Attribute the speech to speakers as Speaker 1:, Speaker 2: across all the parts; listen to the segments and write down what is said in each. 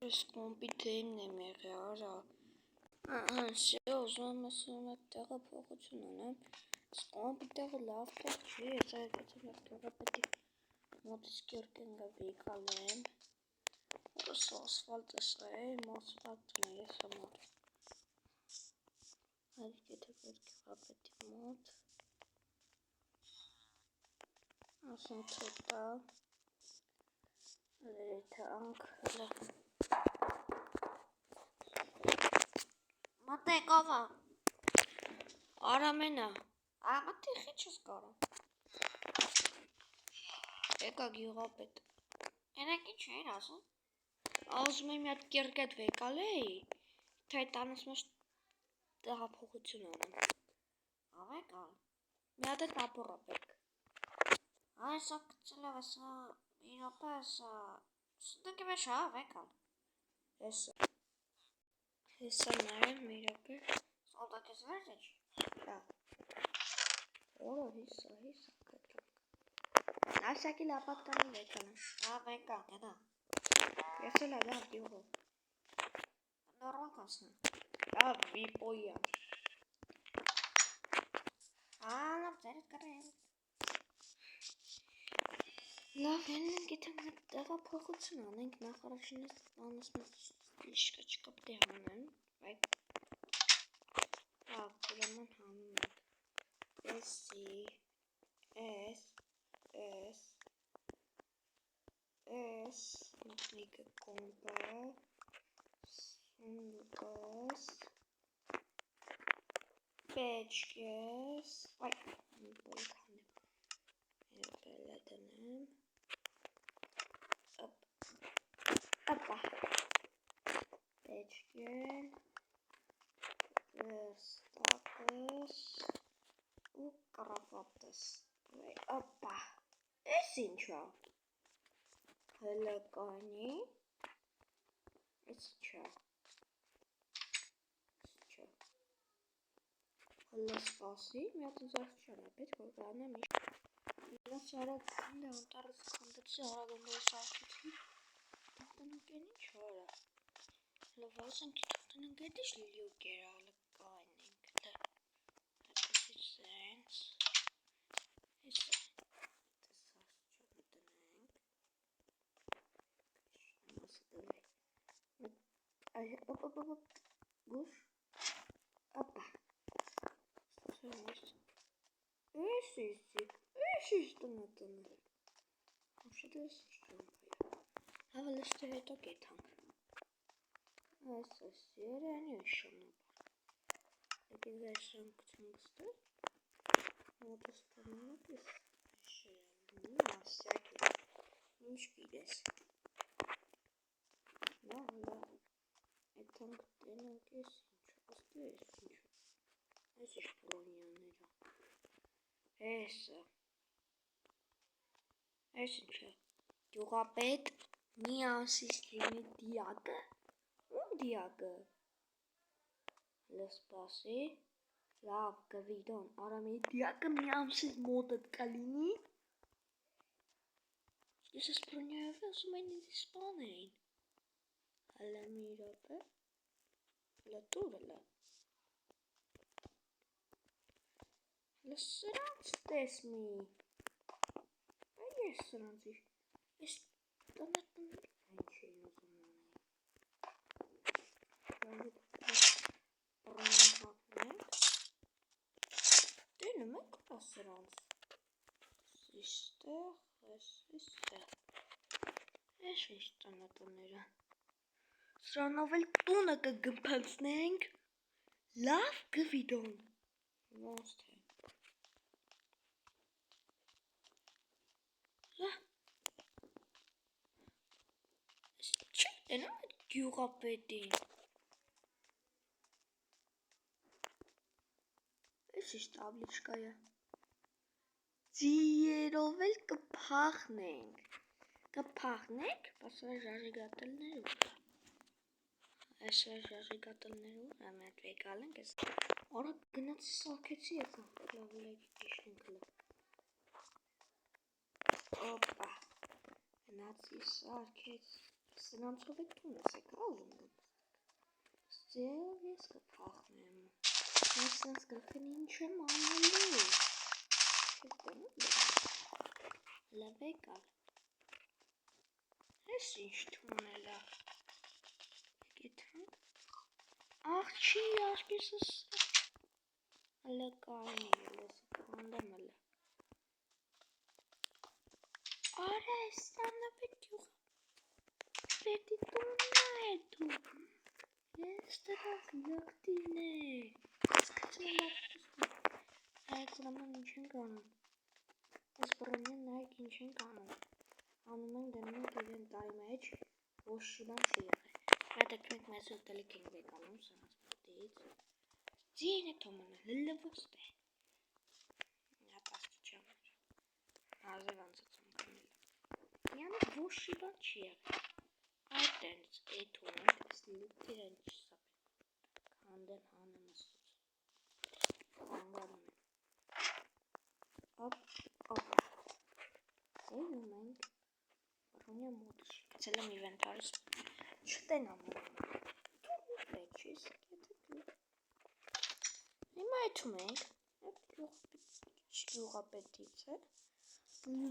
Speaker 1: Ես կոմպյուտերին եմ եղել, արա։ Շո, ուզում եմ տեղափոխություն անեմ։ Կոմպյուտերը լավ տեղ չի, ես այդպես տեղապետի մոտից կերկեն գավիկալեմ։ Որս ասֆալտը սրե, ասֆալտն է ես համար։ Այդ եթե տեղապետի մոտ։ Ասում թեպա։ Լերիթանք հլը։ Մատեք ովա։ Արամենա։ Մատի խիչ ես կարամ։ Եկա գյուղապետ։ Ենակ ինչ էր ասում։ Ասում եմ միատ կերկետ վեկալ էի, թե տանս մոշ տեղափոխություն անեմ։ Ավեկալ։ Միատ է տապորա պետք։ Այս ակցել եմ ասա, իրոպե ասա, սուտակի մեջ ավեկալ։ Հեսա նայեմ իրոպե, սուտակիս վերջ էչ։ Դա։ Որո հիսա կետլանք։ Ասակի լապատկանի վեկալեմ։ Ավեկալ, գետա։ Ես էլ ադա գյուղով։ Նորմալ կասնեմ։ Դա վիպոյա։ Լավ ձերդ կարեմ։ Լավ են գիտեմ տեղափոխություն անենք նախարարինս անս մեծ իշկա չկապտի հանեմ, բայց լավ ուրեմն հանում ենք S-ի S մտնիկը կոմպը սունդուկս պեչկես այ բոլք հանեմ երբել է դնեմ Ապա պեչկեն վերստակս ու կարապատս ապա ես ինչա հլկանի ես ինչա հլսպասի միատ զարդ չան է պետք որ գանեմ ես արագ քանդը անտարս քանդեցի արագ ընդրի սարքեցի Տաղտանուկեն ինչ հորա լվազն ki տաղտանուկետիշ լիլյուկ էր ալկայն ենք լը այդպեսից սենց հեսա Գուշ ապա Էշիշ տնատները Աշետես շճամպայա Հավը լստը հետո կետանք Այս երանի շանապար Եկի զայշան կցնգստը Մոտս տանանակ ես Շերալնի ասյակի Ինչ գիրես Նա հլա Էթանք տենանք ես ինչ Աստու ես ինչ Այս իշ պրոնյաներա Հեսը Այս ինչ է Գյուղապետ մի անսիս լինի դիակը Ում դիակը Լսպասի Լավ գվիդոն արամի դիակը մի անսիս մոտըտ կլինի Ես ես պրոնյայով ասում են ինձ իսպան էին Հլը մի իրապը Լտուրը լը Հլը սրանց տես մի Այս սրանց իր Ես տնատներ այն չէին ուզում անեի Պրոնյակնենք Դենում եք սրանց Սիստեղ Ես ինչ տնատները Սրանով էլ տունը կգմպանցնենք Լավ գվիդոն Ոնց թե Չի տենում այդ գյուղապետին Ես իշ տաբլիչկայը Ձիերով էլ կպախնենք Պասվա ժաժիգատելներ ուր Այս ժաժիգատելներ ուր Ամե այդ վեկալ ենք ես Արա գնացի սարքեցի եկա Լավ լեգի կիշնենք լը Օպա Գնացի սարքեցի Սրանցով եք տունես եք ալում Ձեով ես կպախնեմ Ես սրանց գրքեն ինչ եմ անելու Չգտեմ Լավ եկալ Ես ինչ թունելա Գիթանք Աղ չի ասպիսս Լկայնի ես կանդեմ էլը Արա ստանա պետք յուղ Պետի տուննա է դու Ես դրանք լկտին է Սկացում եմ Նայեք զրաման ինչ են կանում Ես բռնեն նայեք ինչ են կանում Անում են դնում ենք իրեն տարի մեջ Ոչ շիբան չի եղել Մետեք մենք մեզ ուտելիք ենք վեկանում սրանց մոտից Ձին է թոմանը լլվոստ է Նապաստու չամեր Հազև անցացում կանել Յանը ոչ շիբան չի եղել Այդ տենց էդ ունենք Սլիպ իրեն չսապ Կանդեն հանեմ աստուց Անգարում են Օպ Ձենում ենք Բռունյա մոտս Կցել եմ իվենտարս Չտենամ Դու պետ չիս Հիմա եթում ենք Յուղապետից է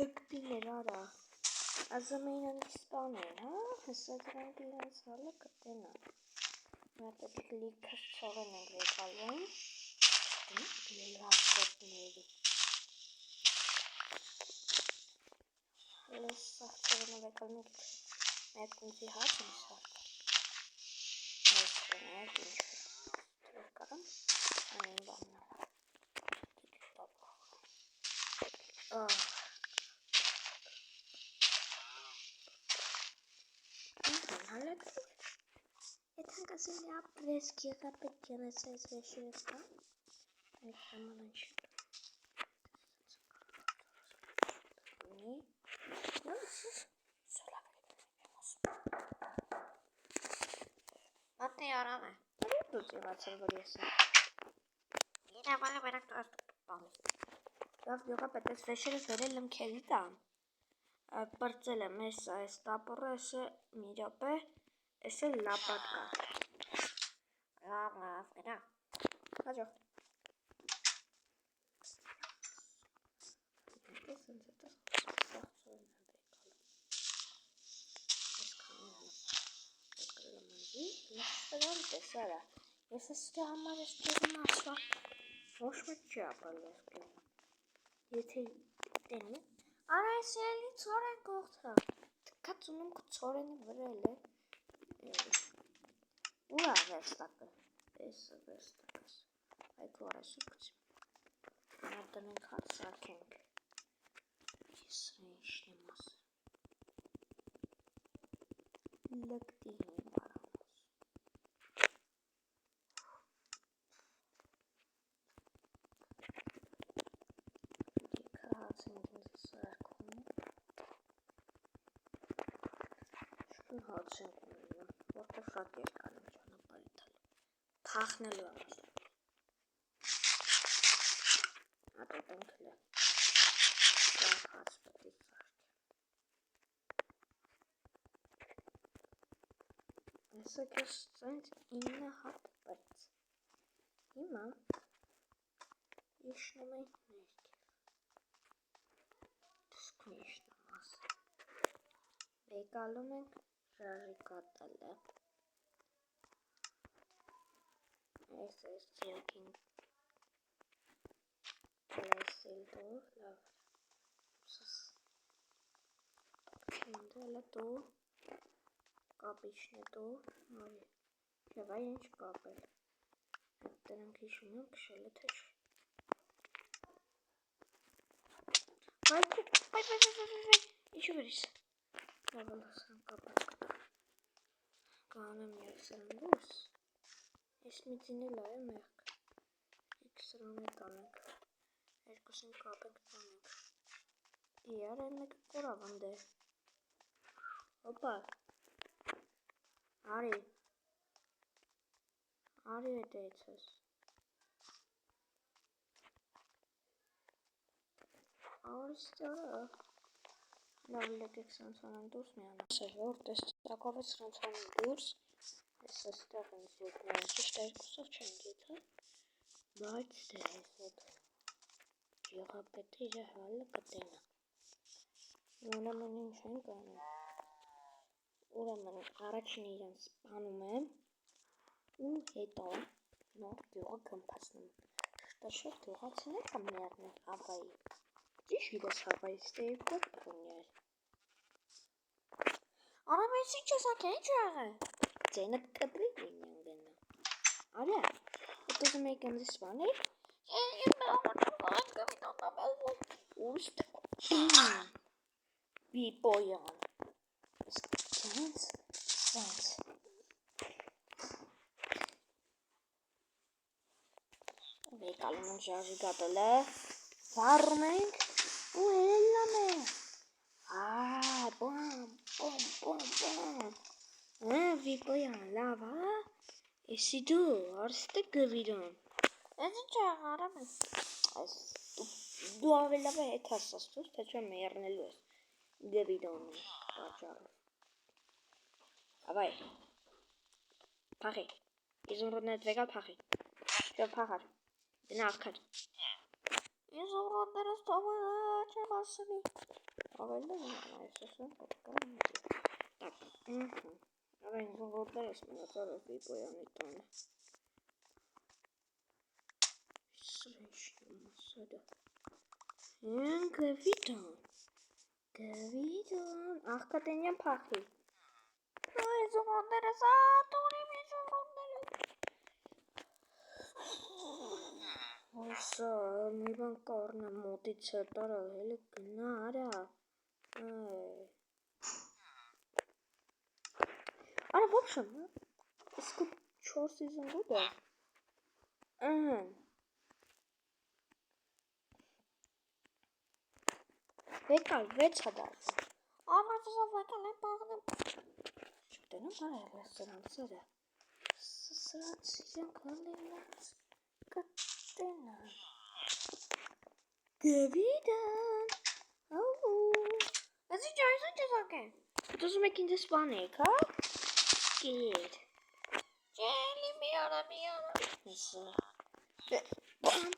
Speaker 1: Լկտիներ արա Ազում էին անք սպանեն Հսա դրանք իրենց հալը կտենա Մատետ լիքս ծողեն ենք վեկալում Լրակոտների Ես սաղ ծողեն վեկալում ենք Մեկ կունցի հաց եմ սաղ Ես կնայք ինչ Կարամ Անին բաննա Հալակ Եթ հանկասին ապրես գեղապետ ջանես այս վեշիրս կա Այդ ժամանան չի Մատնի արան է Դուց եղացել որ ես եմ Իրավալը վերակ դու արդու բալի Լավ գեղապետ այս վեշիրս վերել եմ քեզի տան Պրծել եմ ես այս տապորը ես է միրապ է Ես է լապատկա Լավ վերա Հաջող Ես ընց հետը սաղցոյն եմ վեկալում տեսարա Ես ես դե համար ես դեղում ասվա Ոչ մեկ չի ապրել ես կեմ Եթե տենի Արա ես էլի ծորեն կողթա Թկած ունում կծորենի վրել է Ուրա վերստակը Ես վերստակս Այդ որ ես ուկցի Նարդանենք հատ սակենք Ես ինչ նեմ ասը Լկտի հին բարանոս Դիքա հաց ենք ինձ սարքում Շկուն հաց ենք ունում Որտեղ շատ երկար եմ ճանապարհի տալ Փախնելու եմ ասում Ատոտ ենք լե Դրանք հաց պետի սարք Եսը կես ծենց 9 հատ պրծ Հիմա Իշնում ենք ներքև Դսկուն իշնում ասը Վեկալում ենք ժարի կատալը Ես ես ծիրակին Լեսիլ դու լավ Սս Քինդելը դու Կապիչն է դու Արի Եվ այ ինչ կապել Դրանք իշում եմ կշել է թե չէ Իշու վերիս Լավ լասան կապել Կանեմ երկսել եմ դուրս Ես միծին էլ այ մեղք Եքսրան է տանենք Երկուսին կապենք տանենք Իար են մեկը կորավ անդե Հոպա Արի Արի էտ էցես Արստարա լավ եկեք սրանց անենք դուրս միանա։ Ասել որ տեսակով է սրանց անենք դուրս։ Ես այստեղ ինձ եկնել ճիշտ երկուսով չեն գիթը։ Բայց դե ես այդ գեղապետը իր հալը կտենա։ Ուրեմն ինչ ենք անում։ Ուրեմն առաջին իրան սպանում եմ ու հետո նոր գյուղը կմպասնում։ Շտաշով գյուղացին եք ամերն է հավայի։ Ճիշտ գիտես հավայի ստեյվ կրկրուներ։ Արամ ես ինչ ասակ է ինչ աղը։ Ձենը կտրի ինյան գնա։ Արյա, հետո զմ եք եմ զիսվաներ։ Ես մեղամատար կվիտանամել ուշտ բիպոյան։ Սենց։ Վեկալում են ժաժի գատելը, վարում ենք ու հելլամ ենք։ Բոմ։ Վիպոյան, լավ, Եսի դու, արստը գվիրոն։ Ես ինչ աղարամ ես։ Դու ավելավ է հետ հասաստուս, թե չեմ մերնելու ես գվիրոն պաճարով։ Ավայ, պաղի, իզումրոդներդ վեկալ պաղի, շով պաղար, դնա աղքար։ Իզումրոդներս թոմը չեմ ասնի։ Ավելը այս ասեն պատկան ինձի։ Так, Avem vorbesc mănătoare pe Boiani tone. Srești masada. Încă vidon. Ah, că teniam pahi. Ai zumondere saturi mi zumondere. Osa, mi van carne motiță tara hele gnara. Ana, в общем, इसको 4 सीजन होगा। Vekal, vecadar. Ama tu să vekal ne pagă. Știu, nu mai e restaurant, Sărat season calendar. Catena. Davidan. Is it okay? It doesn't make this funny, huh? Good. Jelly miara. Yes, bam.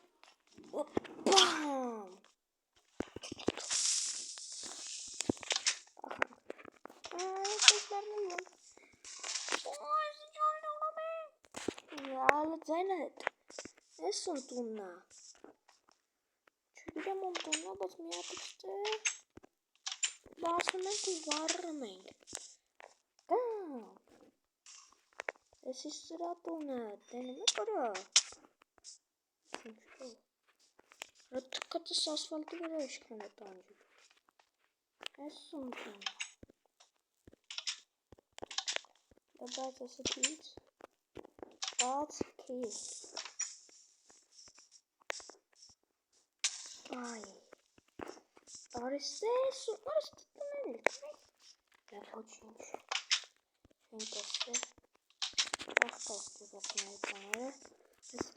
Speaker 1: Zeynep. Ne suntunla? Çünkü de montunla basmaya işte. Basmaya varmayın. Es istirahatuna. Deneme para. Çünkü ratıkatı asfaltı böyle aşkına tanrı. Ne suntunla? Dabei das ist That's key. Ay. Ariste tamam. Ya починиш. Şimdi Ахтасты запнай канале.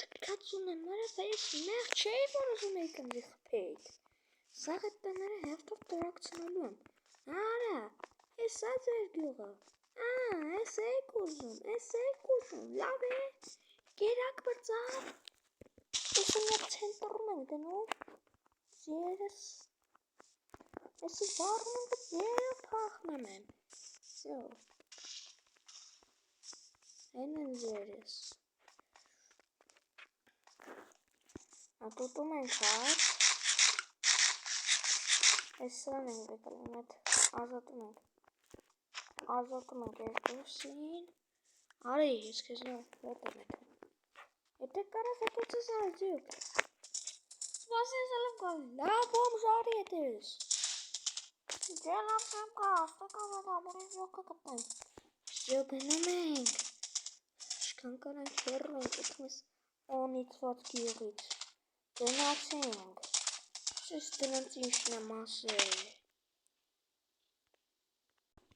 Speaker 1: Така цунемները վայս մեղ չէի որ ուզում եք ընձի խփեիք։ Սա հետները հերթով տրակցնելու եմ։ Արա, ես ա ձեր գյուղը։ Ես եք ուզում, լավ է։ Կերակ բրծավ։ Ուսումնակ ցենտրում եմ գնում։ Ձերս։ Եսի վարում եմ ձերը փախնում եմ։ Всё. Einen Series. A tudo manchado. Esse é o nome do elemento. Azotamente é assim. Olha esqueci não. Até cara se tudo saiu. Vocês não lá vamos já redes. Já não tem carro, tá acabando a jogar com pai. Jogando Kankaran kerran etmez 12 watt giyirít. Gönaceng. Sistenen işlemesi.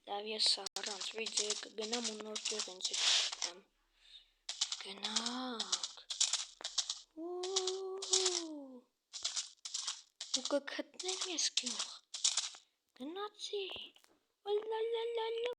Speaker 1: Davia sarans videk gena munor gerin çektim. Genak. Bu katnek meskiyor. Գնացի։ Լալալալա